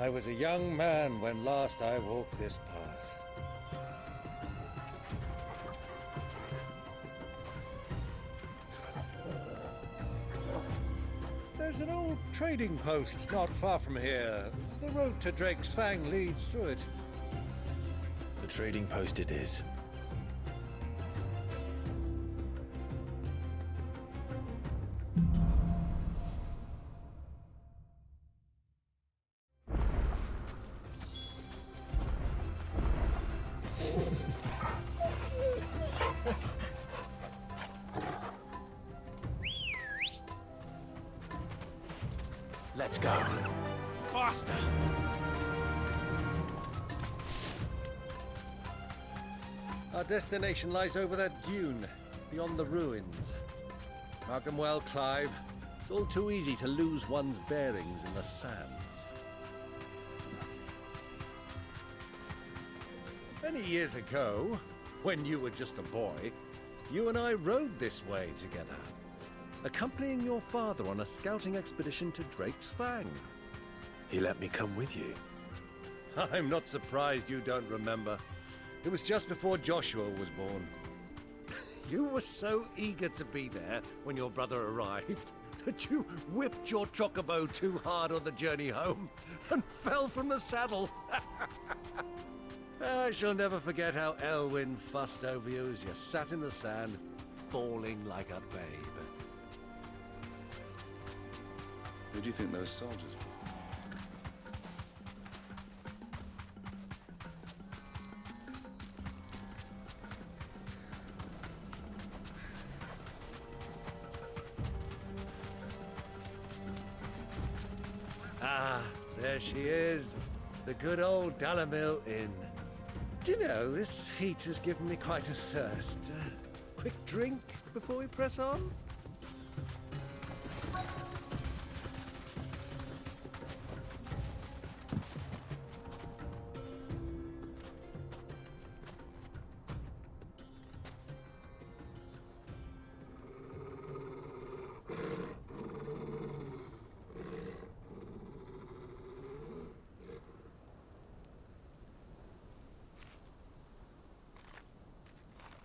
I was a young man when last I walked this path. There's an old trading post not far from here. The road to Drake's Fang leads through it. The trading post it is. Let's go. Faster! Our destination lies over that dune, beyond the ruins. Mark 'em well, Clive. It's all too easy to lose one's bearings in the sands. Many years ago, when you were just a boy, you and I rode this way together, accompanying your father on a scouting expedition to Drake's Fang. He let me come with you. I'm not surprised you don't remember. It was just before Joshua was born. You were so eager to be there when your brother arrived that you whipped your chocobo too hard on the journey home and fell from the saddle. I shall never forget how Elwyn fussed over you as you sat in the sand, bawling like a babe. Who do you think those soldiers were? Ah, there she is. The good old Dalamil Inn. Do you know, this heat has given me quite a thirst. Quick drink before we press on?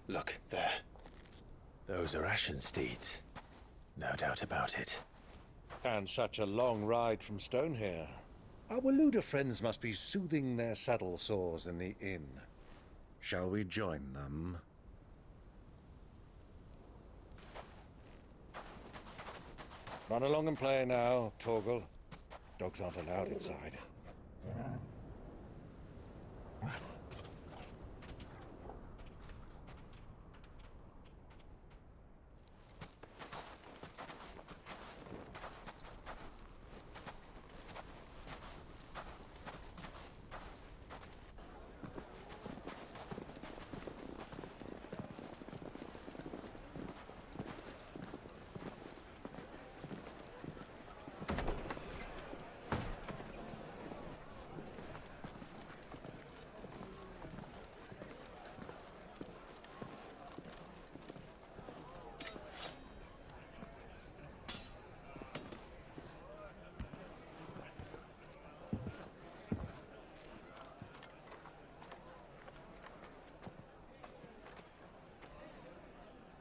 Look, there. Those are Ashen steeds. No doubt about it. And such a long ride from Stonehair. Our Waluda friends must be soothing their saddle sores in the inn. Shall we join them? Run along and play now, Torgal. Dogs aren't allowed inside.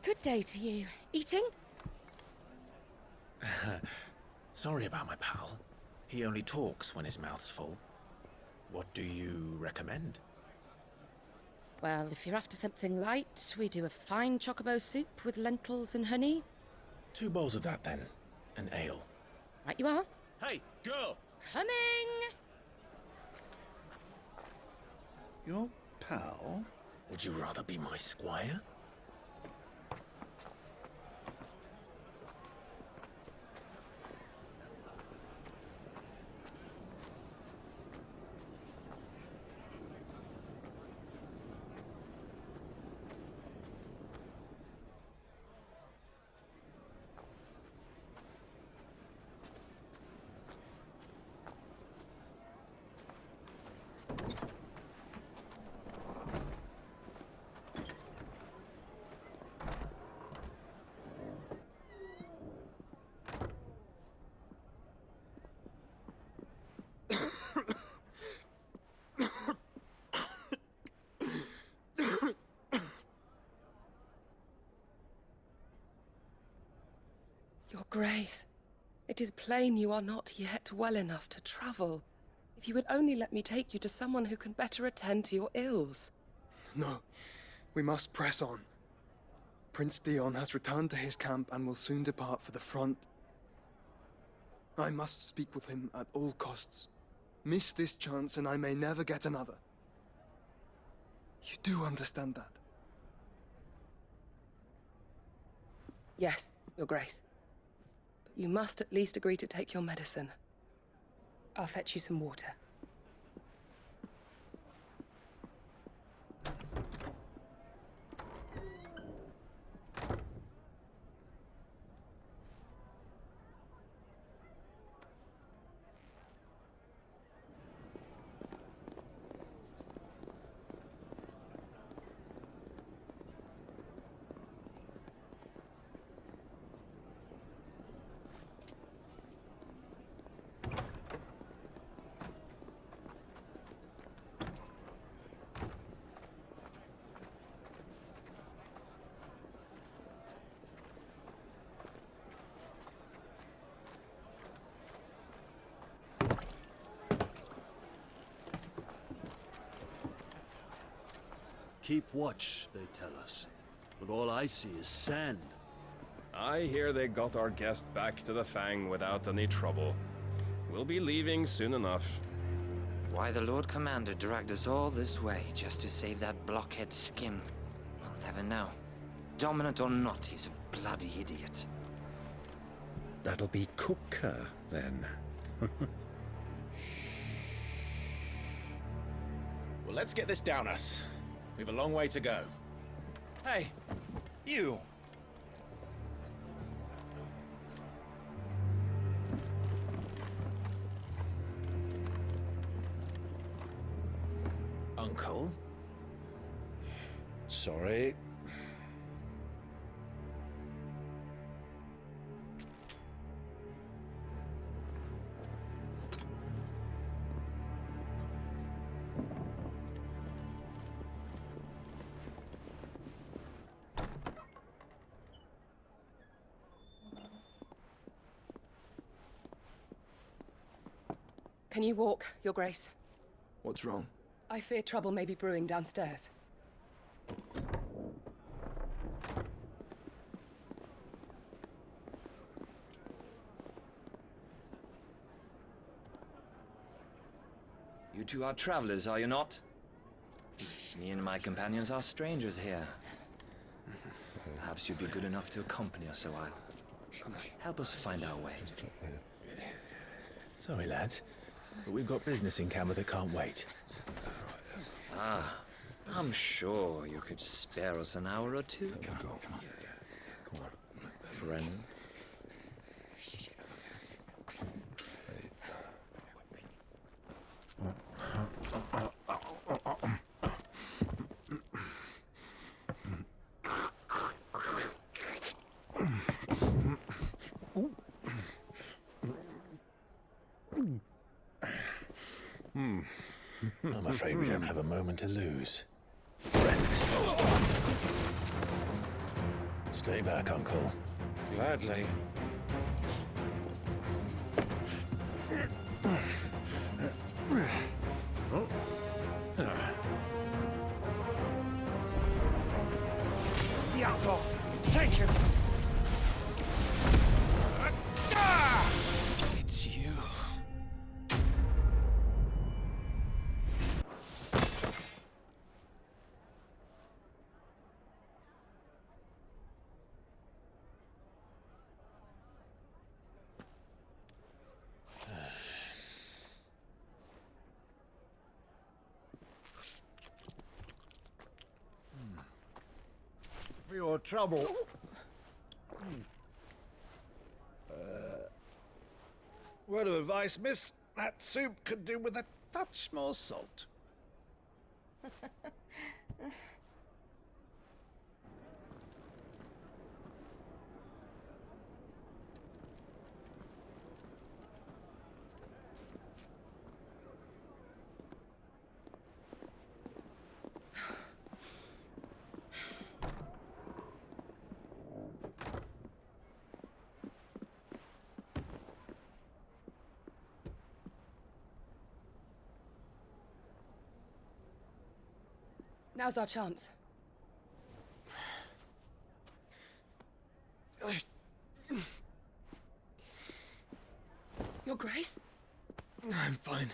Good day to you. Eating? Sorry about my pal. He only talks when his mouth's full. What do you recommend? Well, if you're after something light, we do a fine chocobo soup with lentils and honey. 2 bowls of that, then. An ale. Right you are. Hey, girl! Coming! Your pal? Would you rather be my squire? Your Grace, it is plain you are not yet well enough to travel. If you would only let me take you to someone who can better attend to your ills. No, we must press on. Prince Dion has returned to his camp and will soon depart for the front. I must speak with him at all costs. Miss this chance and I may never get another. You do understand that? Yes, Your Grace. But you must at least agree to take your medicine. I'll fetch you some water. Keep watch, they tell us. But all I see is sand. I hear they got our guest back to the Fang without any trouble. We'll be leaving soon enough. Why the Lord Commander dragged us all this way just to save that blockhead skin, I'll never know. Dominant or not, he's a bloody idiot. That'll be Cooker, then. Well, let's get this down us. We've a long way to go. Hey, you! Uncle? Sorry. Can you walk, Your Grace? What's wrong? I fear trouble may be brewing downstairs. You two are travelers, are you not? Me and my companions are strangers here. Perhaps you'd be good enough to accompany us a while. Help us find our way. Sorry, lads, but we've got business in camera that can't wait. Ah, I'm sure you could spare us an hour or two. Friend. I'm afraid we don't have a moment to lose. Friend. Stay back, Uncle. Gladly. The outlaw! Take him! It's you. For your trouble. Word of advice, miss. That soup could do with a touch more salt. Now's our chance. Your Grace? I'm fine.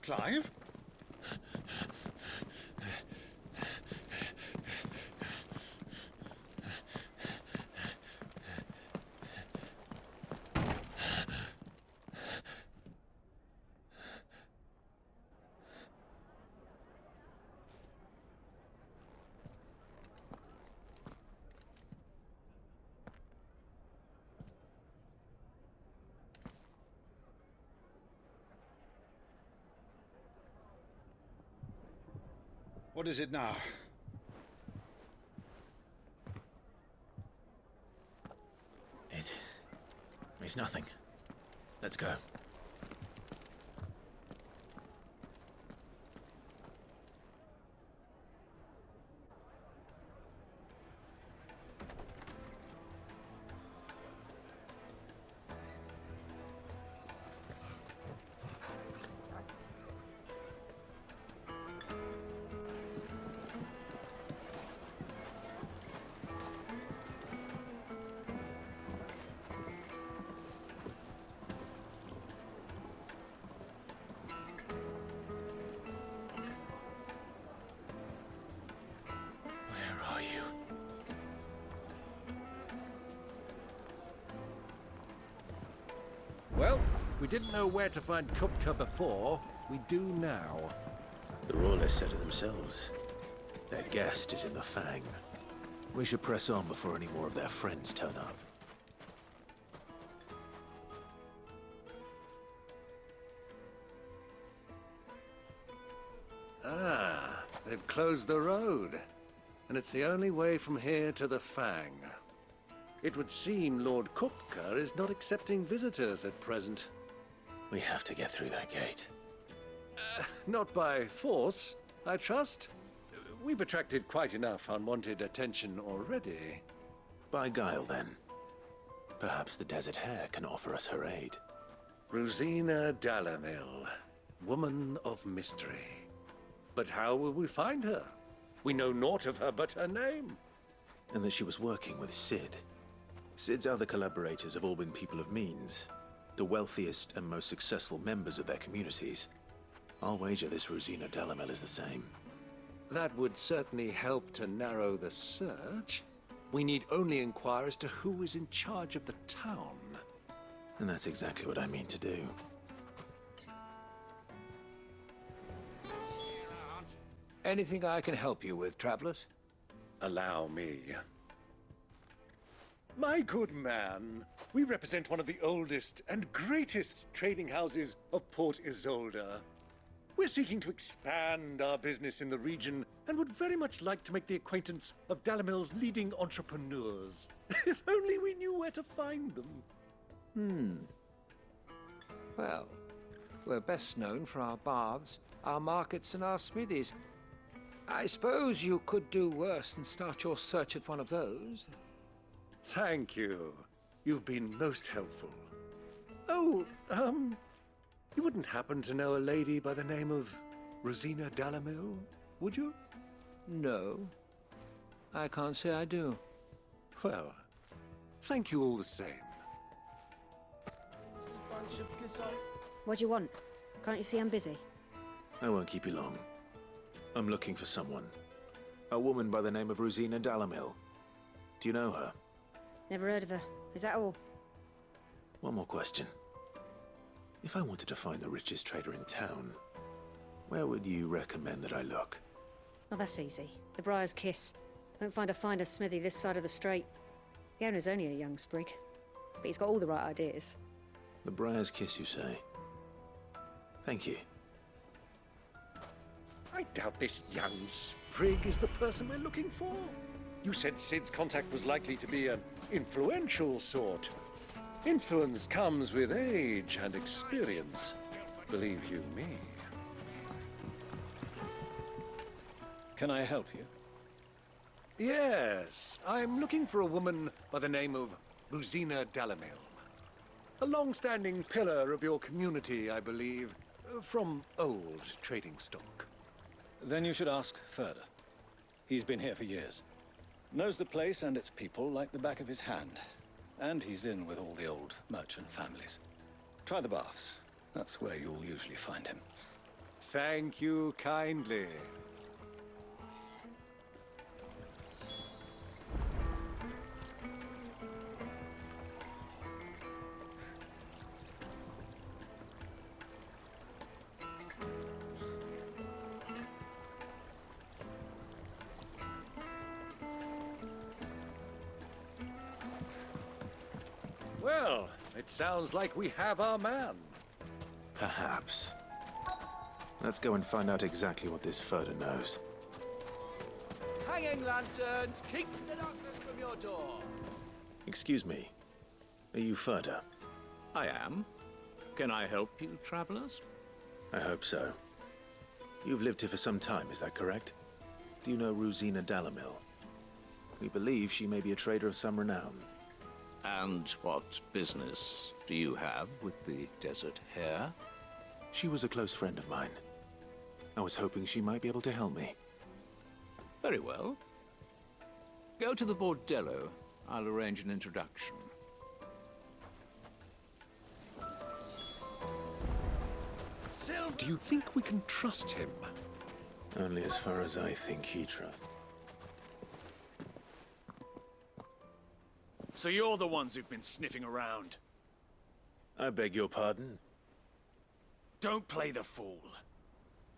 Clive? What is it now? It's nothing. Let's go. Well, we didn't know where to find Kupka before. We do now. The royalists said it themselves. Their guest is in the Fang. We should press on before any more of their friends turn up. Ah, they've closed the road. And it's the only way from here to the Fang. It would seem Lord Kupka is not accepting visitors at present. We have to get through that gate. Not by force, I trust. We've attracted quite enough unwanted attention already. By guile, then. Perhaps the Desert Hare can offer us her aid. Rosina Dalamil, woman of mystery. But how will we find her? We know naught of her but her name. And that she was working with Cid. Cid's other collaborators have all been people of means, the wealthiest and most successful members of their communities. I'll wager this Rosina Dalamel is the same. That would certainly help to narrow the search. We need only inquire as to who is in charge of the town. And that's exactly what I mean to do. Anything I can help you with, travelers? Allow me. My good man, we represent one of the oldest and greatest trading houses of Port Isolde. We're seeking to expand our business in the region and would very much like to make the acquaintance of Dalamil's leading entrepreneurs. If only we knew where to find them. Well, we're best known for our baths, our markets, and our smithies. I suppose you could do worse than start your search at one of those. Thank you. You've been most helpful. Oh, you wouldn't happen to know a lady by the name of Rosina Dalamil, would you? No, I can't say I do. Well, thank you all the same. What do you want? Can't you see I'm busy? I won't keep you long. I'm looking for someone. A woman by the name of Rosina Dalamil. Do you know her? Never heard of her. Is that all? One more question. If I wanted to find the richest trader in town, where would you recommend that I look? Oh, that's easy. The Briar's Kiss. Won't find a finer smithy this side of the strait. The owner's only a young sprig. but he's got all the right ideas. The Briar's Kiss, you say? Thank you. I doubt this young sprig is the person we're looking for. You said Sid's contact was likely to be an influential sort. Influence comes with age and experience. Believe you me. Can I help you? Yes, I'm looking for a woman by the name of Rosina Dalamil. A long-standing pillar of your community, I believe, from old trading stock. Then you should ask Ferda. He's been here for years. Knows the place and its people like the back of his hand. And he's in with all the old merchant families. Try the baths. That's where you'll usually find him. Thank you kindly. Well, it sounds like we have our man. Perhaps. Let's go and find out exactly what this Ferda knows. Hanging lanterns, keep the darkness from your door. Excuse me. Are you Ferda? I am. Can I help you, travelers? I hope so. You've lived here for some time, is that correct? Do you know Rosina Dalamil? We believe she may be a trader of some renown. And what business do you have with the desert hare? She was a close friend of mine. I was hoping she might be able to help me. Very well. Go to the bordello. I'll arrange an introduction. Sylv, do you think we can trust him? Only as far as I think he trusts. So you're the ones who've been sniffing around? I beg your pardon? Don't play the fool.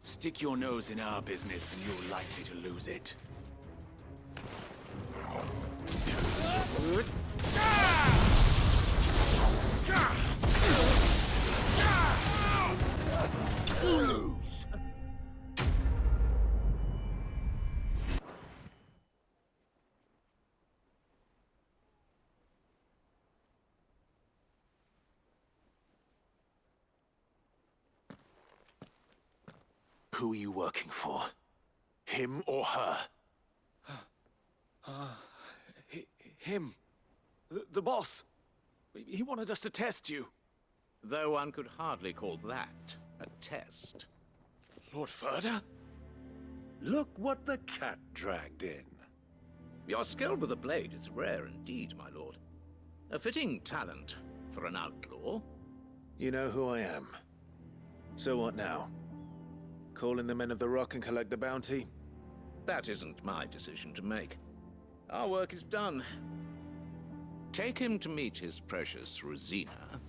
Stick your nose in our business and you're likely to lose it. Lose! Who are you working for? Him or her? Him. The boss. He wanted us to test you. Though one could hardly call that a test. Lord Ferda? Look what the cat dragged in. Your skill with a blade is rare indeed, my lord. A fitting talent for an outlaw. You know who I am. So what now? Call in the men of the Rock and collect the bounty? That isn't my decision to make. Our work is done. Take him to meet his precious Rosina.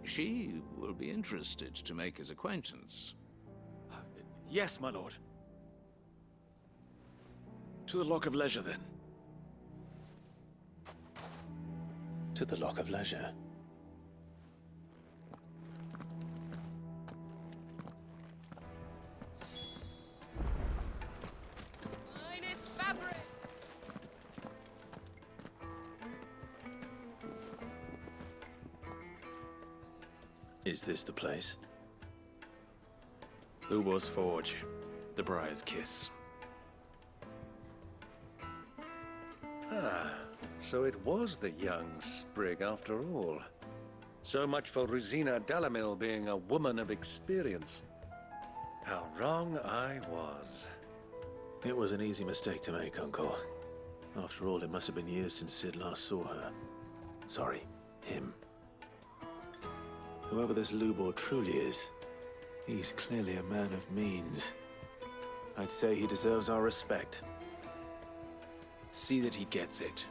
She will be interested to make his acquaintance. Yes, my lord. To the Lock of Leisure, then. To the Lock of Leisure. Finest fabric! Is this the place? Lubo's Forge. The Briar's Kiss. Ah, so it was the young sprig after all. So much for Rosina Dalamil being a woman of experience. How wrong I was. It was an easy mistake to make, Uncle. After all, it must have been years since Sid last saw her. Sorry, him. Whoever this Lubor truly is, he's clearly a man of means. I'd say he deserves our respect. See that he gets it.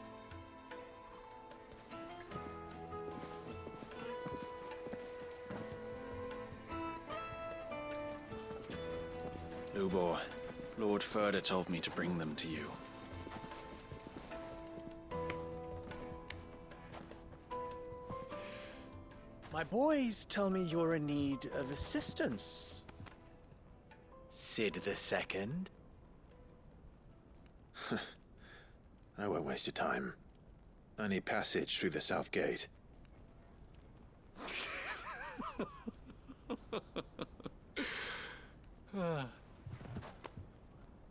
Lubor, Lord Ferda told me to bring them to you. My boys tell me you're in need of assistance. Sid the Second? I won't waste your time. I need passage through the south gate.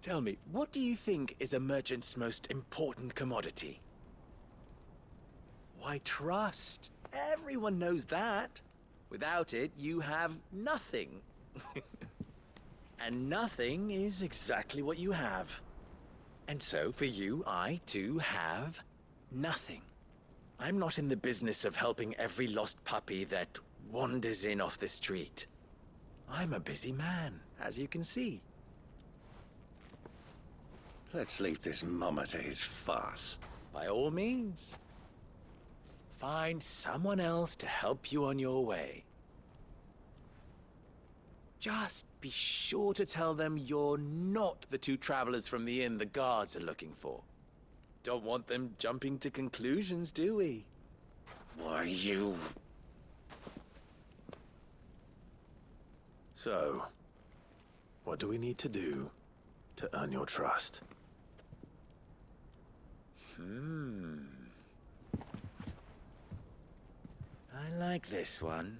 Tell me, what do you think is a merchant's most important commodity? Why, trust. Everyone knows that. Without it, you have nothing. And nothing is exactly what you have. And so, for you, I, too, have nothing. I'm not in the business of helping every lost puppy that wanders in off the street. I'm a busy man, as you can see. Let's leave this mama to his farce. By all means. Find someone else to help you on your way. Just be sure to tell them you're not the two travelers from the inn the guards are looking for. Don't want them jumping to conclusions, do we? Why, you... So, what do we need to do to earn your trust? I like this one.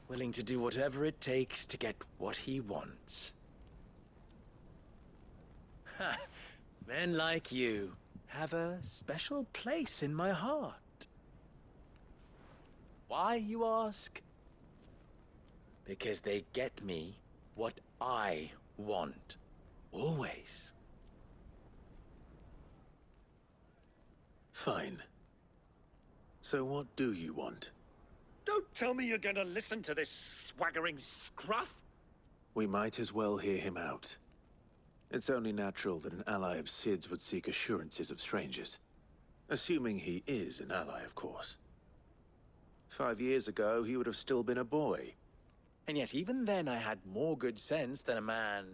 Willing to do whatever it takes to get what he wants. Ha! Men like you have a special place in my heart. Why, you ask? Because they get me what I want. Always. Fine. So what do you want? Don't tell me you're going to listen to this swaggering scruff! We might as well hear him out. It's only natural that an ally of Sid's would seek assurances of strangers. Assuming he is an ally, of course. 5 years ago, he would have still been a boy. And yet even then I had more good sense than a man,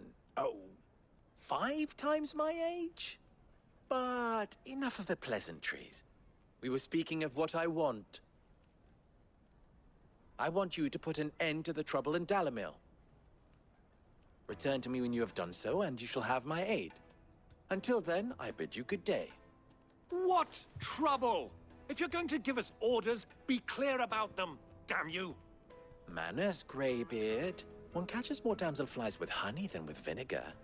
5 times my age? But enough of the pleasantries. We were speaking of what I want. I want you to put an end to the trouble in Dalamil. Return to me when you have done so, and you shall have my aid. Until then, I bid you good day. What trouble? If you're going to give us orders, be clear about them, damn you! Manners, Greybeard. One catches more damselflies with honey than with vinegar.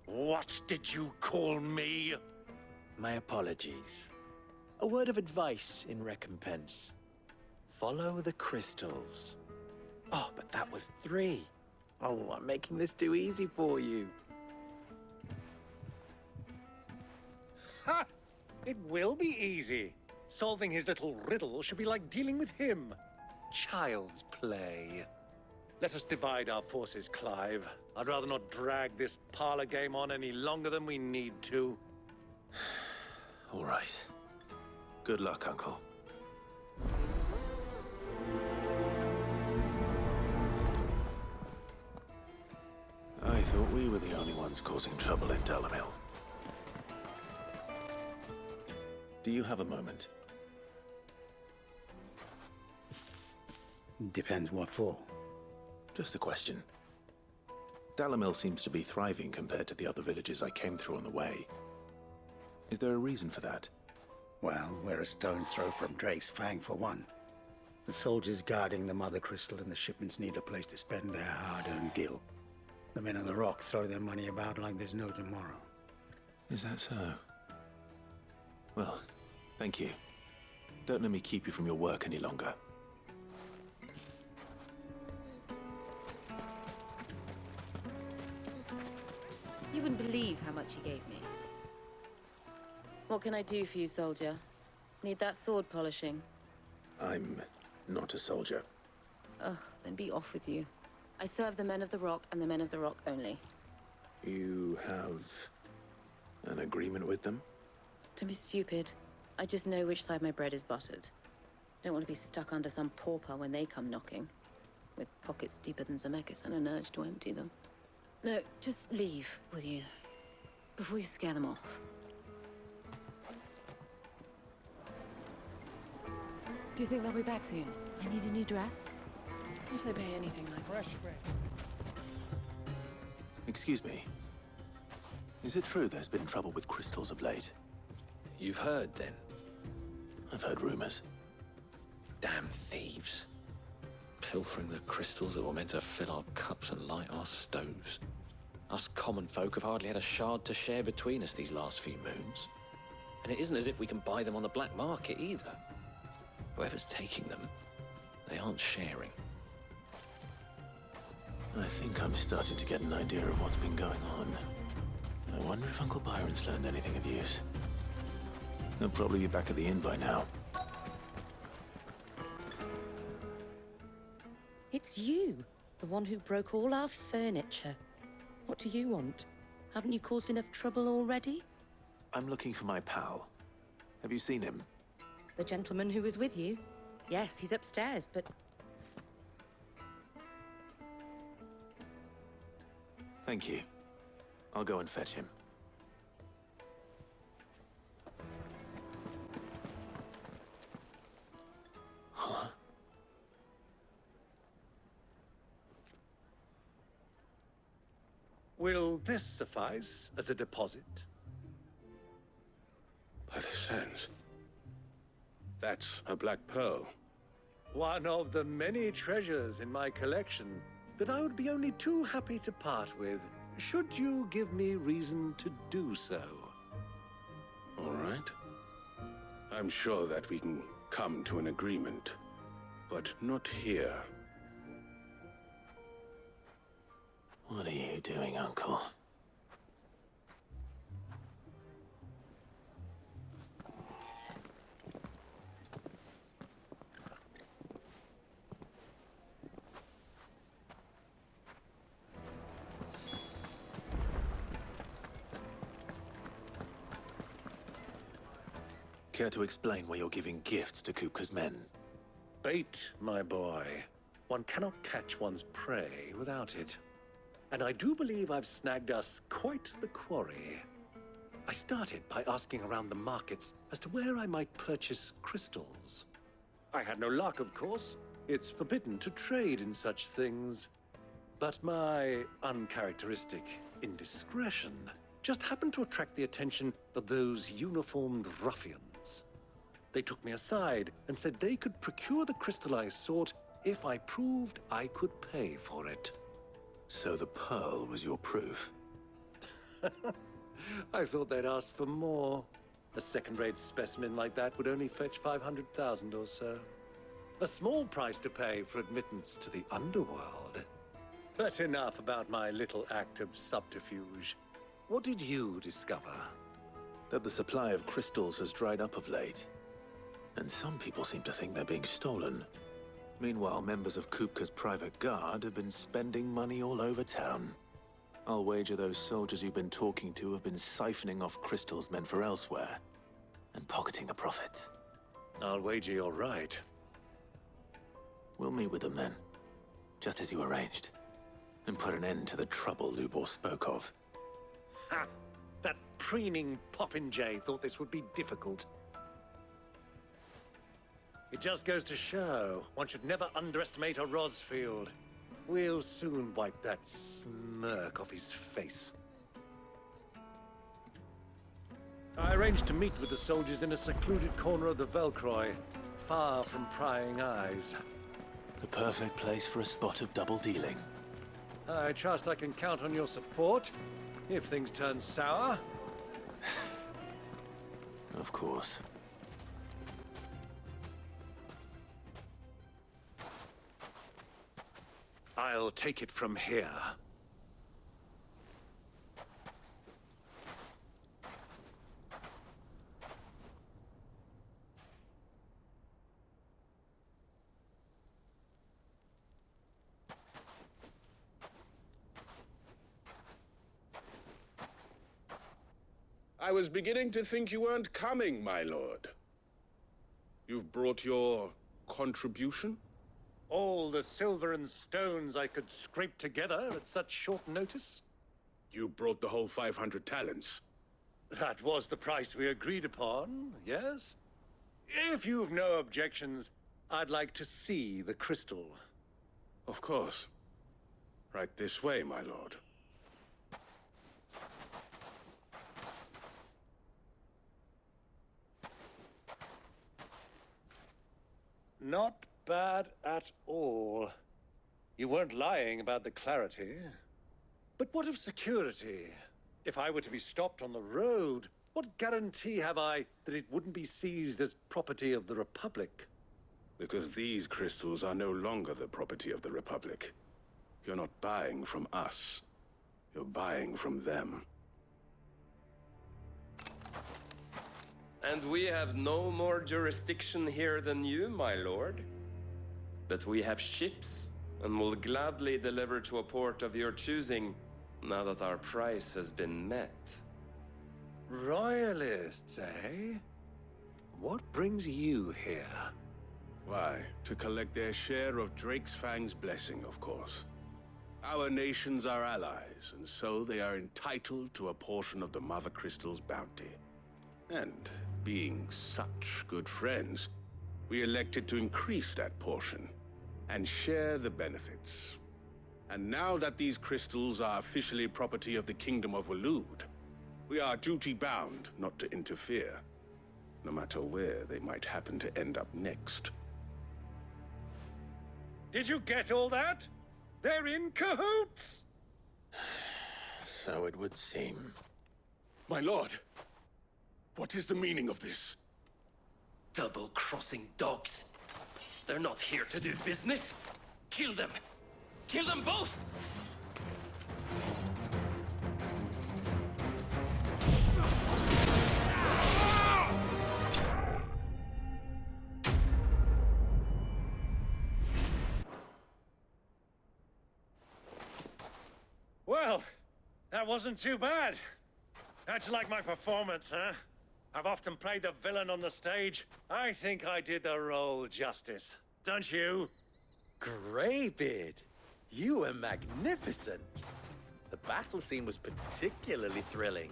What did you call me? My apologies. A word of advice in recompense. Follow the crystals. Oh, but that was 3. Oh, I'm making this too easy for you. Ha! It will be easy. Solving his little riddle should be like dealing with him. Child's play. Let us divide our forces, Clive. I'd rather not drag this parlor game on any longer than we need to. All right. Good luck, Uncle. I thought we were the only ones causing trouble in Dalamil. Do you have a moment? Depends what for. Just a question. Dalamil seems to be thriving compared to the other villages I came through on the way. Is there a reason for that? Well, we're a stone's throw from Drake's Fang, for one. The soldiers guarding the Mothercrystal and the shipments need a place to spend their hard-earned gil. The men of the Rock throw their money about like there's no tomorrow. Is that so? Well, thank you. Don't let me keep you from your work any longer. You wouldn't believe how much he gave me. What can I do for you, soldier? Need that sword polishing? I'm not a soldier. Ugh, then be off with you. I serve the men of the Rock and the men of the Rock only. You have an agreement with them? Don't be stupid. I just know which side my bread is buttered. Don't want to be stuck under some pauper when they come knocking. With pockets deeper than Zemeckis and an urge to empty them. No, just leave, will you? Before you scare them off. Do you think they'll be back soon? I need a new dress. If they pay anything like fresh bread. Excuse me. Is it true there's been trouble with crystals of late? You've heard, then? I've heard rumors. Damn thieves. Pilfering the crystals that were meant to fill our cups and light our stoves. Us common folk have hardly had a shard to share between us these last few moons. And it isn't as if we can buy them on the black market either. Whoever's taking them, they aren't sharing. I think I'm starting to get an idea of what's been going on. I wonder if Uncle Byron's learned anything of use. He'll probably be back at the inn by now. It's you, the one who broke all our furniture. What do you want? Haven't you caused enough trouble already? I'm looking for my pal. Have you seen him? The gentleman who was with you? Yes, he's upstairs, but... Thank you. I'll go and fetch him. Huh? Will this suffice as a deposit? By the sands. That's a black pearl. One of the many treasures in my collection that I would be only too happy to part with, should you give me reason to do so. All right. I'm sure that we can come to an agreement, but not here. What are you doing, Uncle? Care to explain why you're giving gifts to Kupka's men? Bait, my boy. One cannot catch one's prey without it. And I do believe I've snagged us quite the quarry. I started by asking around the markets as to where I might purchase crystals. I had no luck, of course. It's forbidden to trade in such things. But my uncharacteristic indiscretion just happened to attract the attention of those uniformed ruffians. They took me aside and said they could procure the crystal I sought if I proved I could pay for it. So the pearl was your proof? I thought they'd ask for more. A second-rate specimen like that would only fetch 500,000 or so. A small price to pay for admittance to the underworld. But enough about my little act of subterfuge. What did you discover? That the supply of crystals has dried up of late. And some people seem to think they're being stolen. Meanwhile, members of Kupka's private guard have been spending money all over town. I'll wager those soldiers you've been talking to have been siphoning off crystals meant for elsewhere, and pocketing the profits. I'll wager you're right. We'll meet with them then, just as you arranged, and put an end to the trouble Lubor spoke of. Ha! That preening popinjay thought this would be difficult. It just goes to show, one should never underestimate a Rosfield. We'll soon wipe that smirk off his face. I arranged to meet with the soldiers in a secluded corner of the Velcroy, far from prying eyes. The perfect place for a spot of double dealing. I trust I can count on your support, if things turn sour. Of course. I'll take it from here. I was beginning to think you weren't coming, my lord. You've brought your contribution? All the silver and stones I could scrape together at such short notice? You brought the whole 500 talents. That was the price we agreed upon, yes? If you've no objections, I'd like to see the crystal. Of course. Right this way, my lord. Not bad at all. You weren't lying about the clarity. But what of security? If I were to be stopped on the road, what guarantee have I that it wouldn't be seized as property of the Republic? Because these crystals are no longer the property of the Republic. You're not buying from us. You're buying from them. And we have no more jurisdiction here than you, my lord. But we have ships, and will gladly deliver to a port of your choosing, now that our price has been met. Royalists, eh? What brings you here? Why, to collect their share of Drake's Fang's blessing, of course. Our nations are allies, and so they are entitled to a portion of the Mothercrystals' bounty. And being such good friends, we elected to increase that portion and share the benefits. And now that these crystals are officially property of the Kingdom of Waloed, we are duty-bound not to interfere, no matter where they might happen to end up next. Did you get all that? They're in cahoots! So it would seem. My lord, what is the meaning of this? Double-crossing dogs. They're not here to do business. Kill them! Kill them both! Well, that wasn't too bad. How'd you like my performance, huh? I've often played the villain on the stage. I think I did the role justice. Don't you? Greybeard, you were magnificent. The battle scene was particularly thrilling.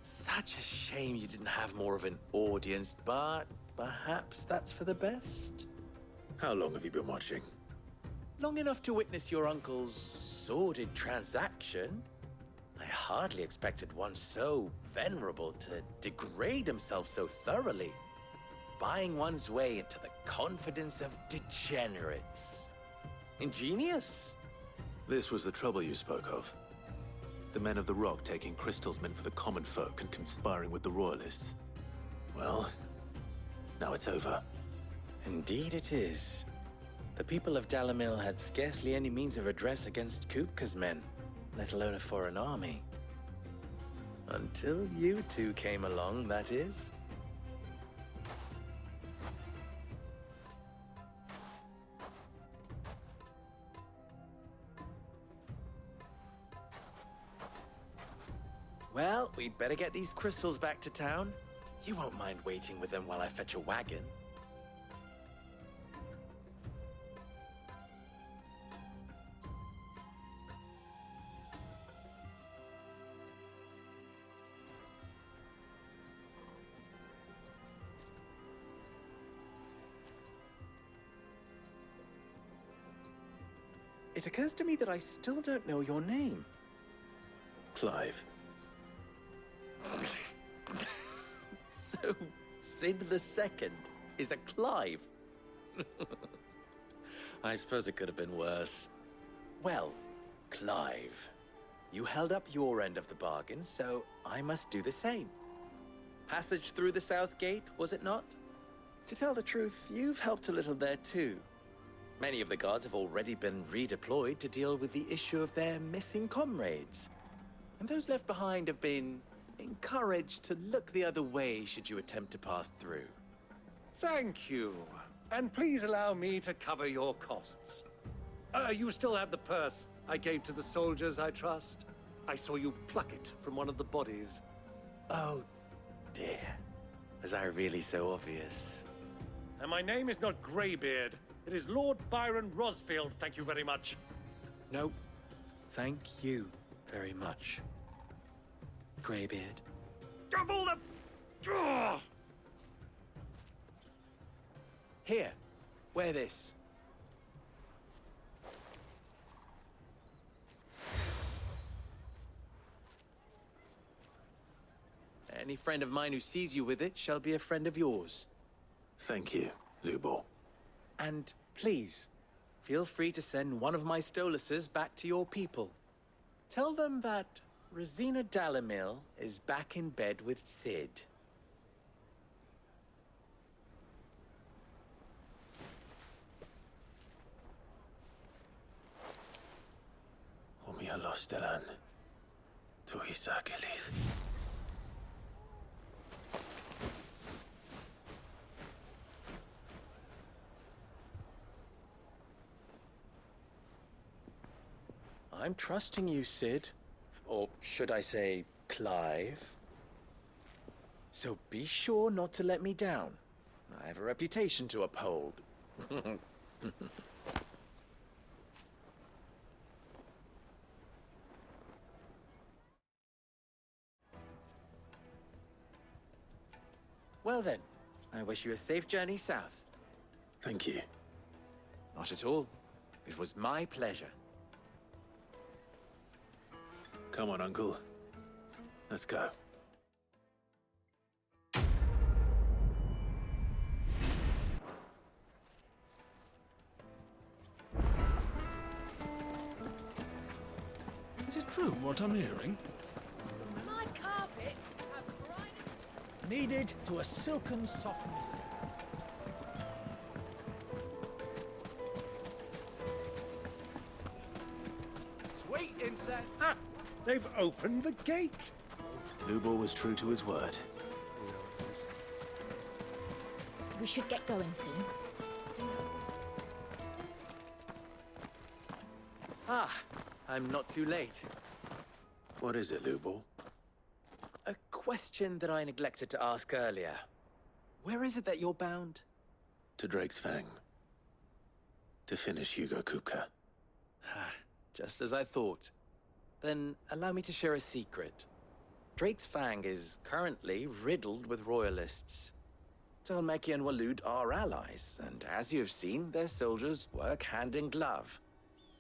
Such a shame you didn't have more of an audience, but perhaps that's for the best. How long have you been watching? Long enough to witness your uncle's sordid transaction. I hardly expected one so venerable to degrade himself so thoroughly, buying one's way into the confidence of degenerates. Ingenious. This was the trouble you spoke of. The men of the Rock taking crystals meant for the common folk and conspiring with the Royalists. Well, now it's over. Indeed it is. The people of Dalamil had scarcely any means of redress against Kupka's men, let alone a foreign army. Until you two came along, that is. Well, we'd better get these crystals back to town. You won't mind waiting with them while I fetch a wagon. It occurs to me that I still don't know your name. Clive. So, Sid the Second is a Clive? I suppose it could have been worse. Well, Clive, you held up your end of the bargain, so I must do the same. Passage through the South Gate, was it not? To tell the truth, you've helped a little there too. Many of the guards have already been redeployed to deal with the issue of their missing comrades. And those left behind have been encouraged to look the other way should you attempt to pass through. Thank you. And please allow me to cover your costs. You still have the purse I gave to the soldiers, I trust? I saw you pluck it from one of the bodies. Oh, dear. Was I really so obvious? And my name is not Greybeard. It is Lord Byron Rosfield, thank you very much. No, thank you very much, Greybeard. Double the... Ugh! Here, wear this. Any friend of mine who sees you with it shall be a friend of yours. Thank you, Lubor. And please, feel free to send one of my Stoluses back to your people. Tell them that Rosina Dalamil is back in bed with Sid. Umia Lostelan. Tuisakelis. I'm trusting you, Sid. Or should I say, Clive? So be sure not to let me down. I have a reputation to uphold. Well then, I wish you a safe journey south. Thank you. Not at all. It was my pleasure. Come on, Uncle. Let's go. Is it true what I'm hearing? My carpets have bright... Needed to a silken softness. Sweet insect. Ah, they've opened the gate. Lubor was true to his word. We should get going soon. Ah, I'm not too late. What is it, Lubor? A question that I neglected to ask earlier. Where is it that you're bound? To Drake's Fang. To finish Hugo Kupka. Just as I thought. Then allow me to share a secret. Drake's Fang is currently riddled with royalists. Talmeki and Walud are allies, and as you've seen, their soldiers work hand in glove.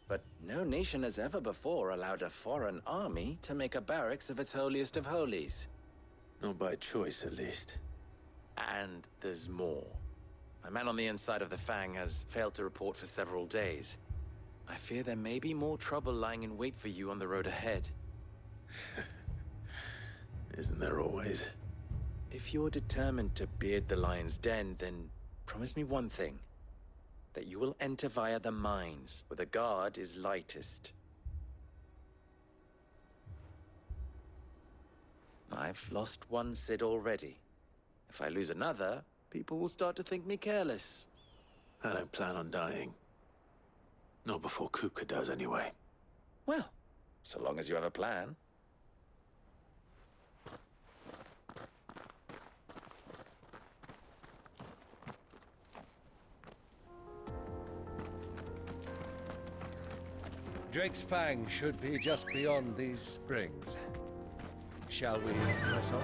But no nation has ever before allowed a foreign army to make a barracks of its holiest of holies. Not by choice, at least. And there's more. A man on the inside of the Fang has failed to report for several days. I fear there may be more trouble lying in wait for you on the road ahead. Isn't there always? If you're determined to beard the lion's den, then promise me one thing. That you will enter via the mines, where the guard is lightest. I've lost one Sid already. If I lose another, people will start to think me careless. I don't plan on dying. Not before Kupka does, anyway. Well, so long as you have a plan. Drake's Fang should be just beyond these springs. Shall we press on?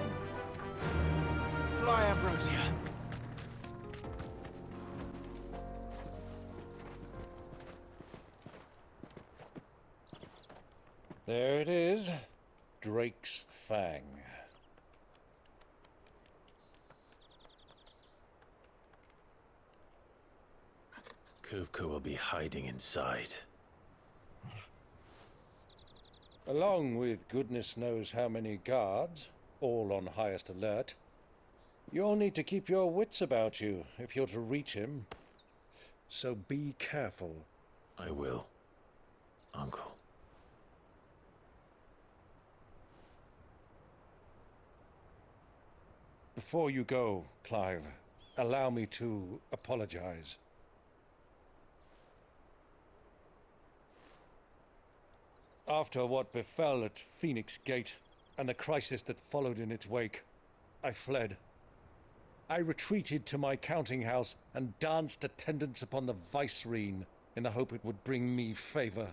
Fly, Ambrosia! There it is. Drake's Fang. Kupka will be hiding inside. Along with goodness knows how many guards, all on highest alert. You'll need to keep your wits about you if you're to reach him. So be careful. I will, Uncle. Before you go, Clive, allow me to apologize. After what befell at Phoenix Gate and the crisis that followed in its wake, I fled. I retreated to my counting house and danced attendance upon the vicereine in the hope it would bring me favor.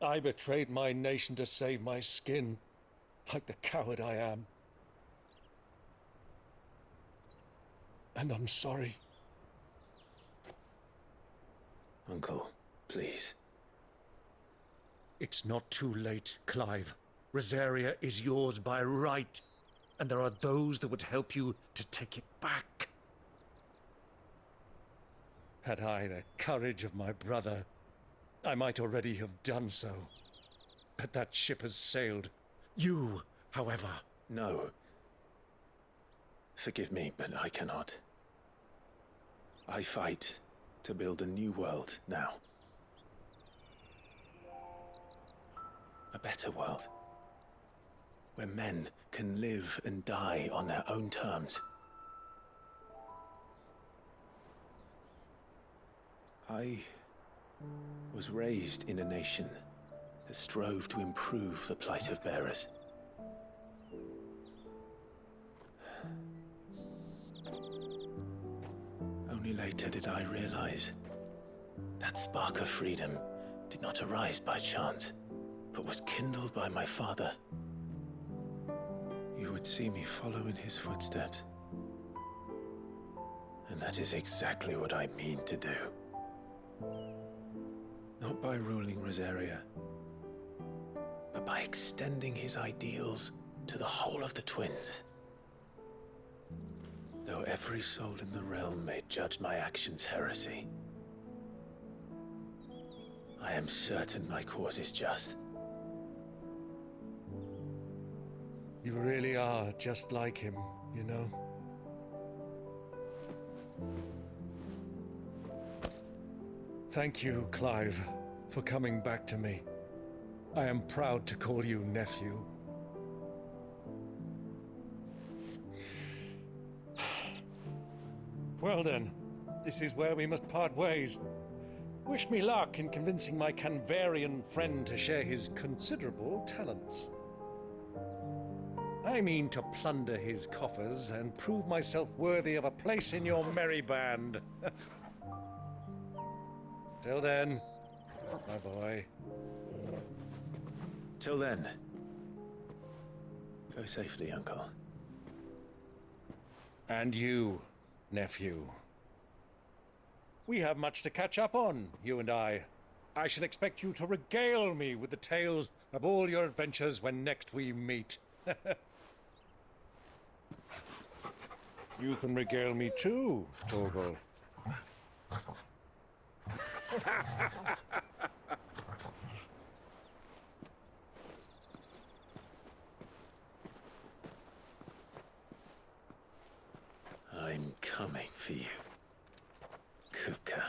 I betrayed my nation to save my skin, like the coward I am. And I'm sorry. Uncle, please. It's not too late, Clive. Rosaria is yours by right, and there are those that would help you to take it back. Had I the courage of my brother, I might already have done so. But that ship has sailed. You, however... No. Forgive me, but I cannot. I fight to build a new world now. A better world. Where men can live and die on their own terms. I was raised in a nation that strove to improve the plight of bearers. Only later did I realize that spark of freedom did not arise by chance, but was kindled by my father. You would see me follow in his footsteps. And that is exactly what I mean to do. Not by ruling Rosaria, but by extending his ideals to the whole of the twins. Though every soul in the realm may judge my actions heresy, I am certain my cause is just. You really are just like him, you know? Thank you, Clive, for coming back to me. I am proud to call you nephew. Well then, this is where we must part ways. Wish me luck in convincing my Canvarian friend to share his considerable talents. I mean to plunder his coffers and prove myself worthy of a place in your merry band. Till then, my boy. Till then, go safely, Uncle. And you, nephew. We have much to catch up on, you and I. I shall expect you to regale me with the tales of all your adventures when next we meet. You can regale me too, Torgal. I'm coming for you, Kupka.